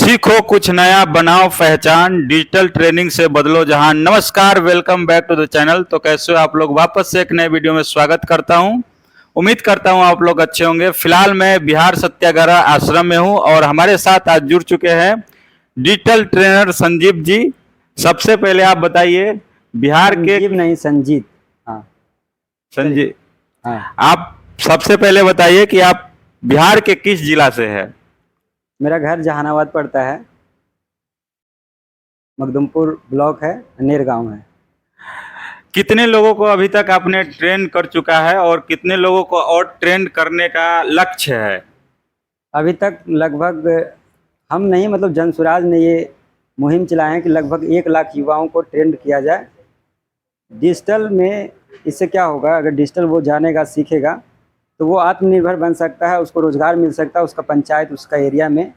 सीखो कुछ नया, बनाओ पहचान, डिजिटल ट्रेनिंग से बदलो जहान। नमस्कार, welcome back to the channel. तो कैसे हो आप लोग? वापस से एक नए वीडियो में स्वागत करता हूं। उम्मीद करता हूं आप लोग अच्छे होंगे। फिलहाल मैं बिहार सत्याग्रह आश्रम में हूं और हमारे साथ आज जुड़ चुके हैं डिजिटल ट्रेनर संजीव जी। सबसे पहले आप बताइए बिहार के संजीव नहीं, संजीत। हाँ, संजीव, हाँ। आप सबसे पहले बताइए कि आप बिहार के किस जिला से है? मेरा घर जहानाबाद पड़ता है, मखदुमपुर ब्लॉक है, अनेर गांव है। कितने लोगों को अभी तक आपने ट्रेन कर चुका है और कितने लोगों को और ट्रेन करने का लक्ष्य है? अभी तक लगभग हम नहीं, मतलब जनसुराज ने ये मुहिम चलाए हैं कि लगभग 1 लाख युवाओं को ट्रेंड किया जाए डिजिटल में। इससे क्या होगा, अगर डिजिटल वो जानेगा, सीखेगा, तो वो आत्मनिर्भर बन सकता है, उसको रोजगार मिल सकता है, उसका पंचायत, उसका एरिया में।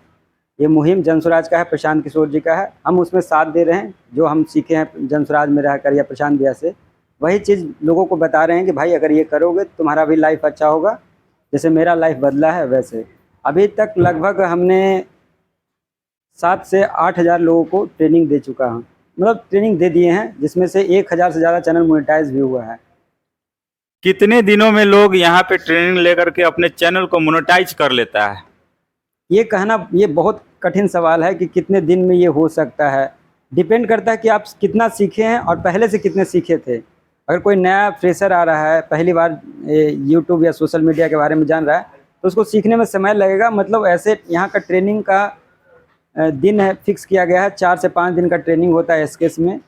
ये मुहिम जनसुराज का है, प्रशांत किशोर जी का है। हम उसमें साथ दे रहे हैं, जो हम सीखे हैं जनसुराज में रहकर या प्रशांत भैया से, वही चीज़ लोगों को बता रहे हैं कि भाई अगर ये करोगे तो तुम्हारा भी लाइफ अच्छा होगा, जैसे मेरा लाइफ बदला है वैसे। अभी तक लगभग हमने 7 से 8 हज़ार लोगों को ट्रेनिंग दे चुका हूँ, मतलब ट्रेनिंग दे दिए हैं, जिसमें से 1 हज़ार से ज़्यादा चैनल मोनेटाइज भी हुआ है। कितने दिनों में लोग यहाँ पे ट्रेनिंग लेकर के अपने चैनल को मोनेटाइज कर लेता है? ये कहना, ये बहुत कठिन सवाल है कि कितने दिन में ये हो सकता है। डिपेंड करता है कि आप कितना सीखे हैं और पहले से कितने सीखे थे। अगर कोई नया फ्रेशर आ रहा है, पहली बार यूट्यूब या सोशल मीडिया के बारे में जान रहा है, तो उसको सीखने में समय लगेगा। मतलब ऐसे यहाँ का ट्रेनिंग का दिन है, फिक्स किया गया है, 4 से 5 दिन का ट्रेनिंग होता है एसकेएस में।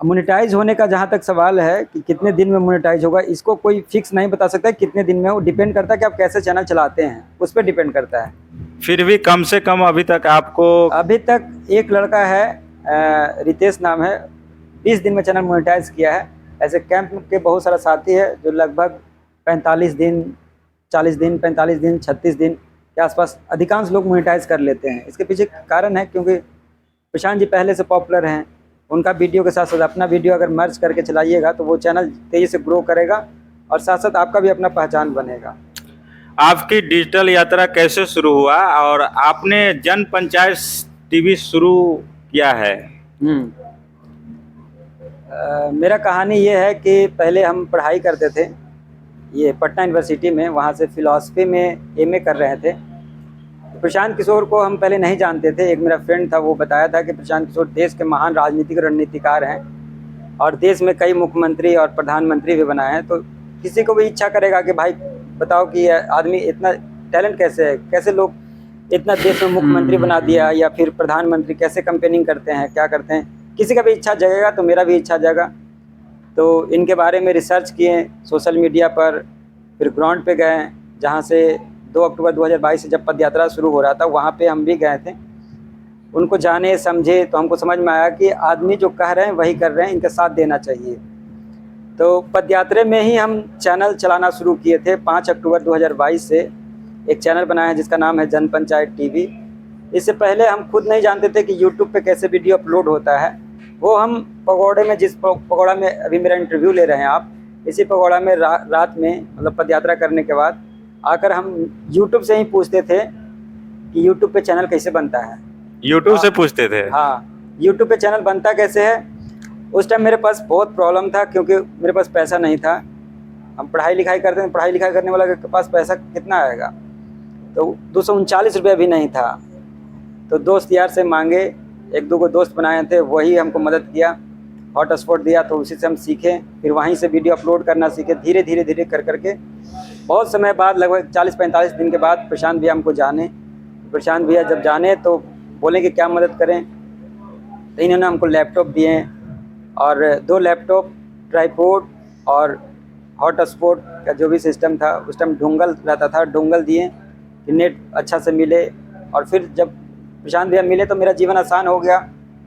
मोनेटाइज होने का जहाँ तक सवाल है कि कितने दिन में मोनेटाइज होगा, इसको कोई फिक्स नहीं बता सकता है कितने दिन में। वो डिपेंड करता है कि आप कैसे चैनल चलाते हैं, उस पर डिपेंड करता है। फिर भी कम से कम अभी तक आपको अभी तक एक लड़का है, रितेश नाम है, 20 दिन में चैनल मोनेटाइज किया है। ऐसे कैंप के बहुत सारा साथी है जो लगभग 45 दिन, 40 दिन, 45 दिन, 36 दिन के आसपास अधिकांश लोग मोनेटाइज कर लेते हैं। इसके पीछे कारण है क्योंकि प्रशांत जी पहले से पॉपुलर हैं। उनका वीडियो के साथ साथ अपना वीडियो अगर मर्ज करके चलाइएगा तो वो चैनल तेज़ी से ग्रो करेगा और साथ साथ आपका भी अपना पहचान बनेगा। आपकी डिजिटल यात्रा कैसे शुरू हुआ और आपने जन पंचायत टीवी शुरू किया है? मेरा कहानी ये है कि पहले हम पढ़ाई करते थे ये पटना यूनिवर्सिटी में, वहाँ से फ़िलासफ़ी में एमए कर रहे थे। प्रशांत किशोर को हम पहले नहीं जानते थे। एक मेरा फ्रेंड था, वो बताया था कि प्रशांत किशोर देश के महान राजनीतिक रणनीतिकार हैं और देश में कई मुख्यमंत्री और प्रधानमंत्री भी बनाए हैं। तो किसी को भी इच्छा करेगा कि भाई बताओ कि ये आदमी इतना टैलेंट कैसे है, कैसे लोग इतना देश में मुख्यमंत्री बना दिया या फिर प्रधानमंत्री, कैसे कैंपेनिंग करते हैं, क्या करते हैं। किसी का भी इच्छा जगेगा तो मेरा भी इच्छा जगा। तो इनके बारे में रिसर्च किए सोशल मीडिया पर, फिर ग्राउंड पे गए, जहाँ से 2 अक्टूबर 2022 से जब पद यात्रा शुरू हो रहा था वहाँ पे हम भी गए थे। उनको जाने समझे तो हमको समझ में आया कि आदमी जो कह रहे हैं वही कर रहे हैं, इनका साथ देना चाहिए। तो पद यात्रा में ही हम चैनल चलाना शुरू किए थे। 5 अक्टूबर 2022 से एक चैनल बनाया है जिसका नाम है जन पंचायत टीवी। इससे पहले हम खुद नहीं जानते थे कि यूट्यूब पे कैसे वीडियो अपलोड होता है। वो हम पगोड़े में, जिस पगोड़ा में अभी मेरा इंटरव्यू ले रहे हैं आप, इसी पगोड़ा में रात में, मतलब पद यात्रा करने के बाद आकर हम यूट्यूब से ही पूछते थे कि यूट्यूब पे चैनल कैसे बनता है। यूट्यूब से पूछते थे? हाँ, यूट्यूब पे चैनल बनता कैसे है। उस टाइम मेरे पास बहुत प्रॉब्लम था क्योंकि मेरे पास पैसा नहीं था। हम पढ़ाई लिखाई करते हैं, पढ़ाई लिखाई करने वाला के पास पैसा कितना आएगा, तो 239 रुपये भी नहीं था। तो दोस्त यार से मांगे, 1-2 को दोस्त बनाए थे, वही हमको मदद किया, हॉटस्पॉट दिया, तो उसी से हम सीखे। फिर वहीं से वीडियो अपलोड करना सीखे, धीरे धीरे धीरे कर करके। बहुत समय बाद, लगभग 40-45 दिन के बाद प्रशांत भैया हमको जाने। प्रशांत भैया जब जाने तो बोले कि क्या मदद करें, तो इन्होंने हमको लैपटॉप दिए और 2 लैपटॉप, ट्राईपोड और हॉटस्पॉट का जो भी सिस्टम था, उस टाइम डोंगल रहता था, डोंगल दिए कि नेट अच्छा से मिले। और फिर जब प्रशांत भैया मिले तो मेरा जीवन आसान हो गया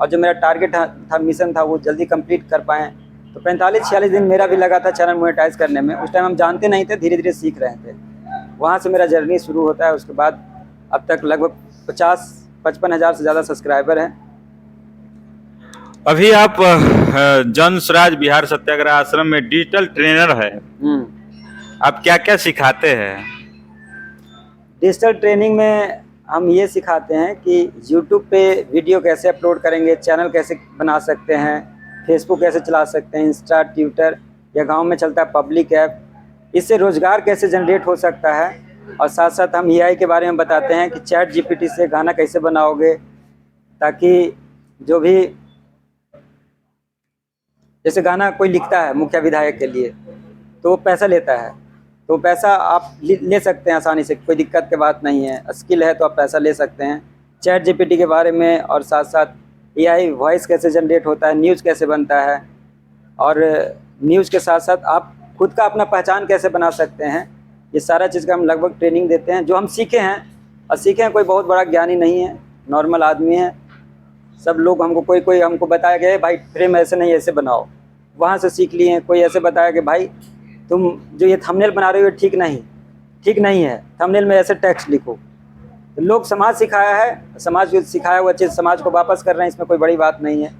और जो मेरा टारगेट था, मिशन था, वो जल्दी कंप्लीट कर पाएँ। तो 45-46 दिन मेरा भी लगा था चैनल मोनेटाइज करने में। उस टाइम हम जानते नहीं थे, धीरे धीरे सीख रहे थे। वहाँ से मेरा जर्नी शुरू होता है। उसके बाद अब तक लगभग 50-55 हज़ार से ज़्यादा सब्सक्राइबर हैं। अभी आप जन स्वराज बिहार सत्याग्रह आश्रम में डिजिटल ट्रेनर है। आप क्या क्या सिखाते हैं? डिजिटल ट्रेनिंग में हम ये सिखाते हैं कि यूट्यूब पे वीडियो कैसे अपलोड करेंगे, चैनल कैसे बना सकते हैं, फेसबुक कैसे चला सकते हैं, इंस्टा, ट्विटर या गांव में चलता है पब्लिक ऐप, इससे रोज़गार कैसे जनरेट हो सकता है। और साथ साथ हम एआई के बारे में बताते हैं कि चैट जीपीटी से गाना कैसे बनाओगे, ताकि जो भी जैसे गाना कोई लिखता है मुखिया विधायक के लिए तो वो पैसा लेता है, तो पैसा आप ले सकते हैं आसानी से, कोई दिक्कत की बात नहीं है। स्किल है तो आप पैसा ले सकते हैं। चैट जीपीटी के बारे में और साथ साथ एआई वॉइस कैसे जनरेट होता है, न्यूज़ कैसे बनता है, और न्यूज़ के साथ साथ आप खुद का अपना पहचान कैसे बना सकते हैं, ये सारा चीज़ का हम लगभग ट्रेनिंग देते हैं। जो हम सीखे हैं और सीखे हैं, कोई बहुत बड़ा ज्ञानी नहीं है, नॉर्मल आदमी है। सब लोग हमको कोई हमको बताया गया है भाई फ्रेम ऐसे नहीं ऐसे बनाओ, वहाँ से सीख लिए हैं। कोई ऐसे बताया कि भाई तुम जो ये थंबनेल बना रहे हो ठीक नहीं है, थंबनेल में ऐसे टेक्स्ट लिखो। तो लोग समाज सिखाया है, समाज जो सिखाया हुआ चीज़ समाज को वापस कर रहे हैं, इसमें कोई बड़ी बात नहीं है।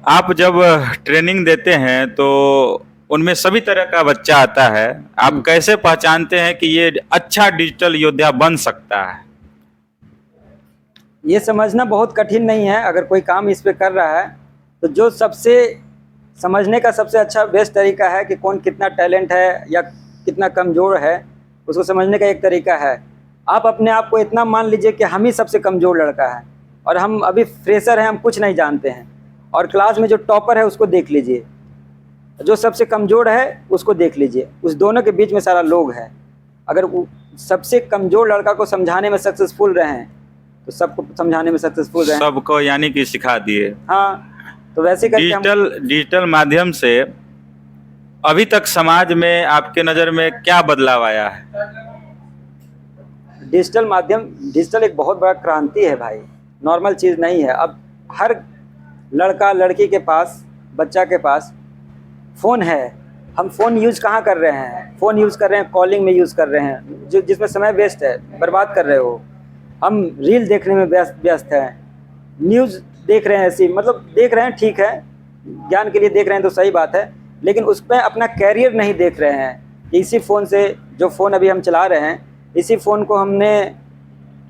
आप जब ट्रेनिंग देते हैं तो उनमें सभी तरह का बच्चा आता है, आप कैसे पहचानते हैं कि ये अच्छा डिजिटल योद्धा बन सकता है? ये समझना बहुत कठिन नहीं है। अगर कोई काम इस पे कर रहा है तो जो सबसे समझने का सबसे अच्छा बेस्ट तरीका है कि कौन कितना टैलेंट है या कितना कमज़ोर है, उसको समझने का एक तरीका है। आप अपने आप को इतना मान लीजिए कि हम ही सबसे कमज़ोर लड़का है और हम अभी फ्रेशर हैं, हम कुछ नहीं जानते हैं, और क्लास में जो टॉपर है उसको देख लीजिए, जो सबसे कमज़ोर है उसको देख लीजिए, उस दोनों के बीच में सारा लोग है। अगर वो सबसे कमज़ोर लड़का को समझाने में सक्सेसफुल रहे हैं तो सबको समझाने में सक्सेसफुल रहे, सबको यानी कि सिखा दिए। हाँ, तो वैसे करके डिजिटल माध्यम से अभी तक समाज में आपके नज़र में क्या बदलाव आया है? डिजिटल एक बहुत बड़ा क्रांति है भाई, नॉर्मल चीज़ नहीं है। अब हर लड़का लड़की के पास, बच्चा के पास फ़ोन है। हम फ़ोन यूज़ कहाँ कर रहे हैं? फ़ोन यूज़ कर रहे हैं, कॉलिंग में यूज़ कर रहे हैं, जिसमें समय वेस्ट है, बर्बाद कर रहे हो। हम रील देखने में व्यस्त हैं, न्यूज़ देख रहे हैं, ऐसी मतलब देख रहे हैं, ठीक है, ज्ञान के लिए देख रहे हैं तो सही बात है, लेकिन उस पर अपना कैरियर नहीं देख रहे हैं। इसी फ़ोन से, जो फ़ोन अभी हम चला रहे हैं, इसी फ़ोन को हमने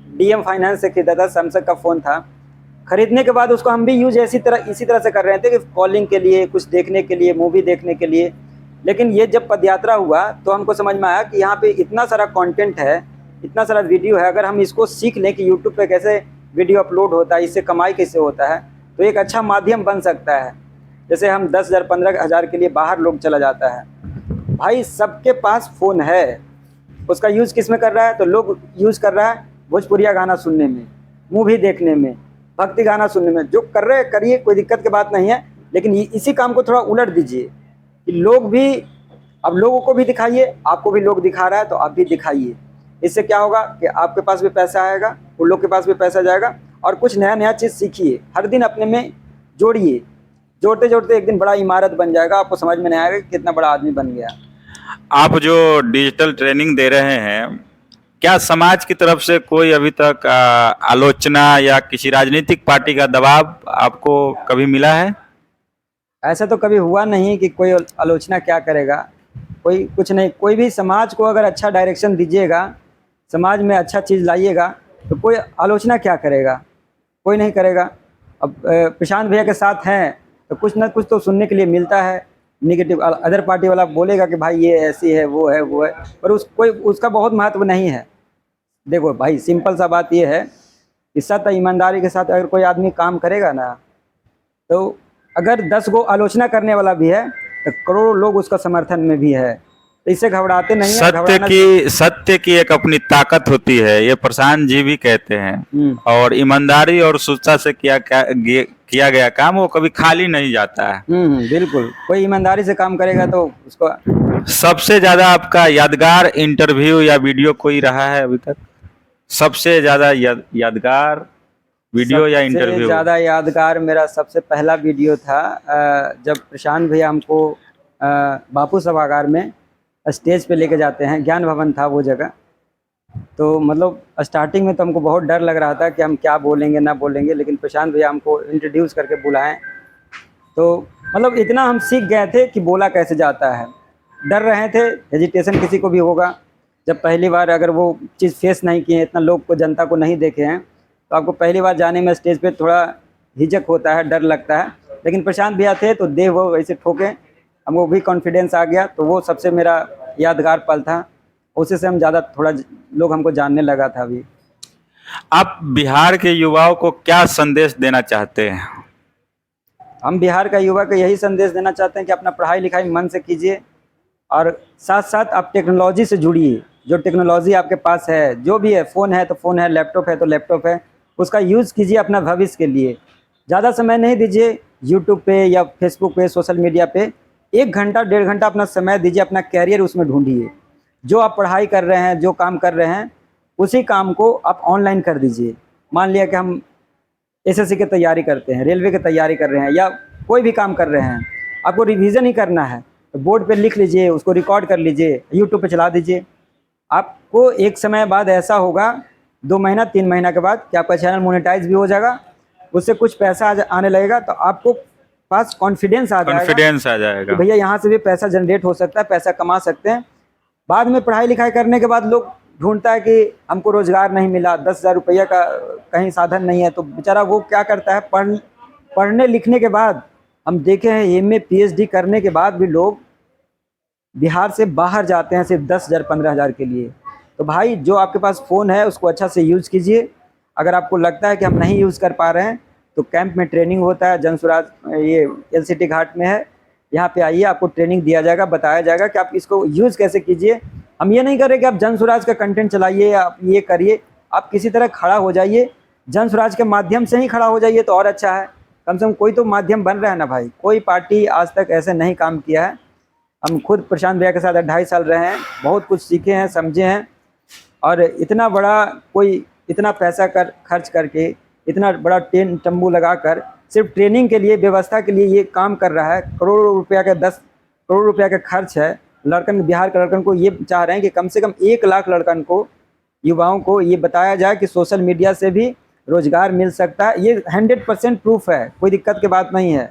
डीएम फाइनेंस से खरीदा था, सैमसंग का फ़ोन था। ख़रीदने के बाद उसको हम भी यूज इसी तरह से कर रहे थे कि कॉलिंग के लिए, कुछ देखने के लिए, मूवी देखने के लिए। लेकिन ये जब पदयात्रा हुआ तो हमको समझ में आया कि यहाँ पे इतना सारा कंटेंट है, इतना सारा वीडियो है। अगर हम इसको सीख लें कि यूट्यूब पे कैसे वीडियो अपलोड होता है, इससे कमाई कैसे होता है, तो एक अच्छा माध्यम बन सकता है। जैसे हम 10,000 15,000 के लिए बाहर लोग चला जाता है, भाई सबके पास फ़ोन है, उसका यूज़ किस में कर रहा है? तो लोग यूज़ कर रहा है भोजपुरिया गाना सुनने में, मूवी देखने में, भक्ति गाना सुनने में। जो कर रहे हैं करिए, कोई दिक्कत की बात नहीं है, लेकिन इसी काम को थोड़ा उलट दीजिए कि लोग भी, अब लोगों को भी दिखाइए, आपको भी लोग दिखा रहा है तो आप भी दिखाइए। इससे क्या होगा कि आपके पास भी पैसा आएगा, उन लोग के पास भी पैसा जाएगा, और कुछ नया चीज़ सीखिए, हर दिन अपने में जोड़िए। जोड़ते जोड़ते एक दिन बड़ा इमारत बन जाएगा, आपको समझ में नहीं आएगा कि कितना बड़ा आदमी बन गया। आप जो डिजिटल ट्रेनिंग दे रहे हैं, क्या समाज की तरफ से कोई अभी तक आलोचना या किसी राजनीतिक पार्टी का दबाव आपको कभी मिला है? ऐसा तो कभी हुआ नहीं कि कोई आलोचना क्या करेगा, कोई कुछ नहीं। कोई भी समाज को अगर अच्छा डायरेक्शन दीजिएगा, समाज में अच्छा चीज़ लाइएगा, तो कोई आलोचना क्या करेगा? कोई नहीं करेगा। अब प्रशांत भैया के साथ हैं तो कुछ ना कुछ तो सुनने के लिए मिलता है। निगेटिव अदर पार्टी वाला बोलेगा कि भाई ये ऐसी है, वो है, पर उसका बहुत महत्व नहीं है। देखो भाई, सिंपल सा बात ये है कि सत्य ईमानदारी के साथ अगर कोई आदमी काम करेगा ना, तो अगर 10 गो आलोचना करने वाला भी है तो करोड़ों लोग उसका समर्थन में भी है, तो इससे घबराते नहीं है। सत्य की एक अपनी ताकत होती है, ये प्रशांत जी भी कहते हैं। और ईमानदारी और शुद्धता से किया गया काम वो कभी खाली नहीं जाता है। बिल्कुल, कोई ईमानदारी से काम करेगा तो उसको। सबसे ज्यादा आपका यादगार इंटरव्यू या वीडियो कोई रहा है अभी तक? सबसे ज्यादा यादगार वीडियो या इंटरव्यू? सबसे ज़्यादा यादगार मेरा सबसे पहला वीडियो था, जब प्रशांत भैया हमको बापू सभागार में स्टेज पे लेके जाते हैं। ज्ञान भवन था वो जगह। तो मतलब स्टार्टिंग में तो हमको बहुत डर लग रहा था कि हम क्या बोलेंगे ना बोलेंगे, लेकिन प्रशांत भैया हमको इंट्रोड्यूस करके बुलाएं, तो मतलब इतना हम सीख गए थे कि बोला कैसे जाता है। डर रहे थे, हेजिटेशन किसी को भी होगा, जब पहली बार अगर वो चीज़ फेस नहीं किए हैं, इतना लोग को, जनता को नहीं देखे हैं, तो आपको पहली बार जाने में स्टेज पे थोड़ा हिचक होता है, डर लगता है। लेकिन प्रशांत भैया थे तो देह वो वैसे ठोके, हमको भी कॉन्फिडेंस आ गया, तो वो सबसे मेरा यादगार पल था। उसी से हम ज़्यादा थोड़ा लोग हमको जानने लगा था अभी। आप बिहार के युवाओं को क्या संदेश देना चाहते हैं? हम बिहार का युवा को यही संदेश देना चाहते हैं कि अपना पढ़ाई लिखाई मन से कीजिए और साथ साथ आप टेक्नोलॉजी से जुड़िए। जो टेक्नोलॉजी आपके पास है, जो भी है, फ़ोन है तो फ़ोन है, लैपटॉप है तो लैपटॉप है, उसका यूज़ कीजिए अपना भविष्य के लिए। ज़्यादा समय नहीं दीजिए यूट्यूब पे या फेसबुक पे, सोशल मीडिया पे। 1 घंटा 1.5 घंटा अपना समय दीजिए, अपना कैरियर उसमें ढूंढिए। जो आप पढ़ाई कर रहे हैं, जो काम कर रहे हैं, उसी काम को आप ऑनलाइन कर दीजिए। मान लिया कि हम एसएससी की तैयारी करते हैं, रेलवे की तैयारी कर रहे हैं या कोई भी काम कर रहे हैं, आपको रिवीजन ही करना है तो बोर्ड पे लिख लीजिए, उसको रिकॉर्ड कर लीजिए, यूट्यूब पे चला दीजिए। आपको एक समय बाद ऐसा होगा, 2 महीना 3 महीना के बाद, कि आपका चैनल मोनेटाइज भी हो जाएगा, उससे कुछ पैसा आने लगेगा, तो आपको पास कॉन्फिडेंस आ जाएगा कॉन्फिडेंस आ कि जाएगा। भैया यहाँ से भी पैसा जनरेट हो सकता है, पैसा कमा सकते हैं। बाद में पढ़ाई लिखाई करने के बाद लोग ढूंढता है कि हमको रोजगार नहीं मिला, 10,000 रुपया का कहीं साधन नहीं है, तो बेचारा वो क्या करता है, पढ़ने लिखने के बाद हम देखे हैं एमए पीएचडी करने के बाद भी लोग बिहार से बाहर जाते हैं सिर्फ 10,000 15,000 के लिए। तो भाई, जो आपके पास फ़ोन है उसको अच्छा से यूज़ कीजिए। अगर आपको लगता है कि हम नहीं यूज़ कर पा रहे हैं तो कैंप में ट्रेनिंग होता है, जनसुराज ये एलसीटी घाट में है, यहाँ पे आइए, आपको ट्रेनिंग दिया जाएगा, बताया जाएगा कि आप इसको यूज़ कैसे कीजिए। हम ये नहीं कर रहे कि आप जनसुराज का कंटेंट चलाइए, आप ये करिए, आप किसी तरह खड़ा हो जाइए, जनसुराज के माध्यम से ही खड़ा हो जाइए तो और अच्छा है। कम से कम कोई तो माध्यम बन रहा है ना भाई। कोई पार्टी आज तक ऐसे नहीं काम किया है। हम खुद प्रशांत भैया के साथ 2.5 साल रहे हैं, बहुत कुछ सीखे हैं, समझे हैं। और इतना बड़ा कोई इतना पैसा खर्च करके, इतना बड़ा टेंट तंबू लगाकर सिर्फ ट्रेनिंग के लिए, व्यवस्था के लिए ये काम कर रहा है। करोड़ों रुपया का 10 करोड़ रुपया का खर्च है। लड़कन, बिहार के लड़कन को ये चाह रहे हैं कि कम से कम 1 लाख लड़कन को, युवाओं को ये बताया जाए कि सोशल मीडिया से भी रोज़गार मिल सकता है। ये 100% प्रूफ है, कोई दिक्कत की बात नहीं है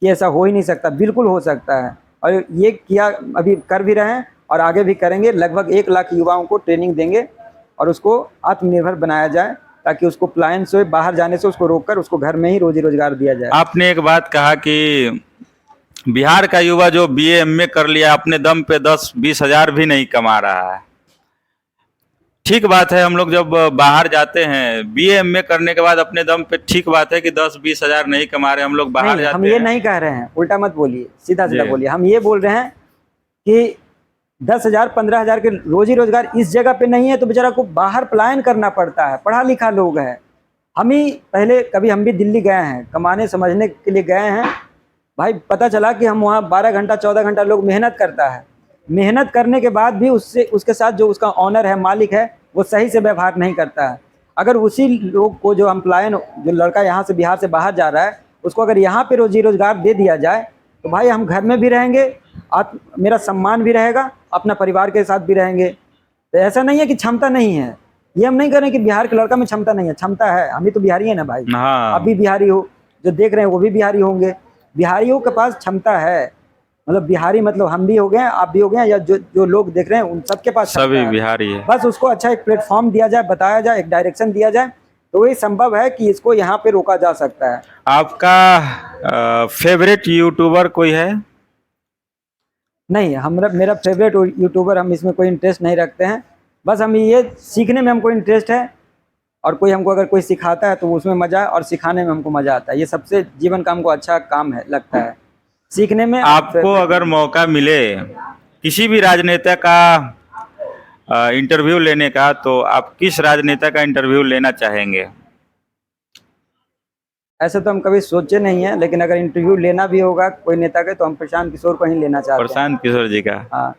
कि ऐसा हो ही नहीं सकता, बिल्कुल हो सकता है। और ये किया, अभी कर भी रहे हैं और आगे भी करेंगे। लगभग 1 लाख युवाओं को ट्रेनिंग देंगे और उसको आत्मनिर्भर बनाया जाए, ताकि उसको पलायन से, बाहर जाने से उसको रोककर उसको घर में ही रोजी रोजगार दिया जाए। आपने एक बात कहा कि बिहार का युवा जो बीए एमए कर लिया, अपने दम पे 10-20 हजार भी नहीं कमा रहा है। ठीक बात है, हम लोग जब बाहर जाते हैं बीए एमए करने के बाद अपने दम पे, ठीक बात है कि 10-20 हजार नहीं कमा रहे, हम लोग बाहर नहीं, जाते हम ये हैं। नहीं कह रहे हैं, उल्टा मत बोलिए, सीधा सीधा जी। बोलिए। हम ये बोल रहे हैं कि 10,000 15,000 के रोजी रोजगार इस जगह पे नहीं है, तो बेचारा को बाहर पलायन करना पड़ता है। पढ़ा लिखा लोग है। हम ही पहले कभी हम भी दिल्ली गए हैं, कमाने समझने के लिए गए हैं भाई। पता चला कि हम वहाँ 12 घंटा 14 घंटा लोग मेहनत करता है। मेहनत करने के बाद भी उसके साथ जो उसका ऑनर है, मालिक है, वो सही से व्यवहार नहीं करता है। अगर उसी लोग को, जो हम पलायन, जो लड़का यहाँ से बिहार से बाहर जा रहा है, उसको अगर यहाँ पे रोजी रोजगार दे दिया जाए तो भाई हम घर में भी रहेंगे, मेरा सम्मान भी रहेगा, अपना परिवार के साथ भी रहेंगे। तो ऐसा नहीं है कि क्षमता नहीं है। ये हम नहीं कह रहे कि बिहार के लड़का में क्षमता नहीं है, क्षमता है। हम भी तो बिहारी है ना भाई। हाँ। आप भी बिहारी हो, जो देख रहे हैं वो भी बिहारी होंगे। बिहारियों के पास क्षमता है, मतलब बिहारी मतलब हम भी हो गए, आप भी हो गए, या जो लोग देख रहे हैं उन सबके पास क्षमता सभी है। बिहारी है। बस उसको अच्छा एक प्लेटफॉर्म दिया जाए, बताया जाए, एक डायरेक्शन दिया जाए, तो वही संभव है कि इसको यहाँ पे रोका जा सकता है। आपका फेवरेट यूट्यूबर कोई है? नहीं, मेरा फेवरेट यूट्यूबर, हम इसमें कोई इंटरेस्ट नहीं रखते हैं। बस हम ये सीखने में हमको इंटरेस्ट है, और कोई हमको अगर कोई सिखाता है तो उसमें मज़ा है, और सिखाने में हमको मज़ा आता है। ये सबसे जीवन का हमको अच्छा काम है, लगता है सीखने में। आपको अगर मौका मिले किसी भी राजनेता का इंटरव्यू लेने का, तो आप किस राजनेता का इंटरव्यू लेना चाहेंगे? ऐसे तो हम कभी सोचे नहीं है, लेकिन अगर इंटरव्यू लेना भी होगा कोई नेता के, तो हम प्रशांत किशोर को ही लेना चाहते हैं। प्रशांत किशोर जी का। हाँ।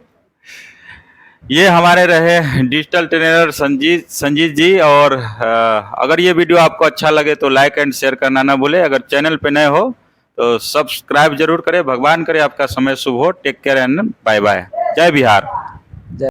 ये हमारे रहे डिजिटल ट्रेनर संजीत जी। और अगर ये वीडियो आपको अच्छा लगे तो लाइक एंड शेयर करना ना भूले। अगर चैनल पे नए हो तो सब्सक्राइब जरूर करें। भगवान करे आपका समय शुभ हो। Take care and bye bye. जय बिहार।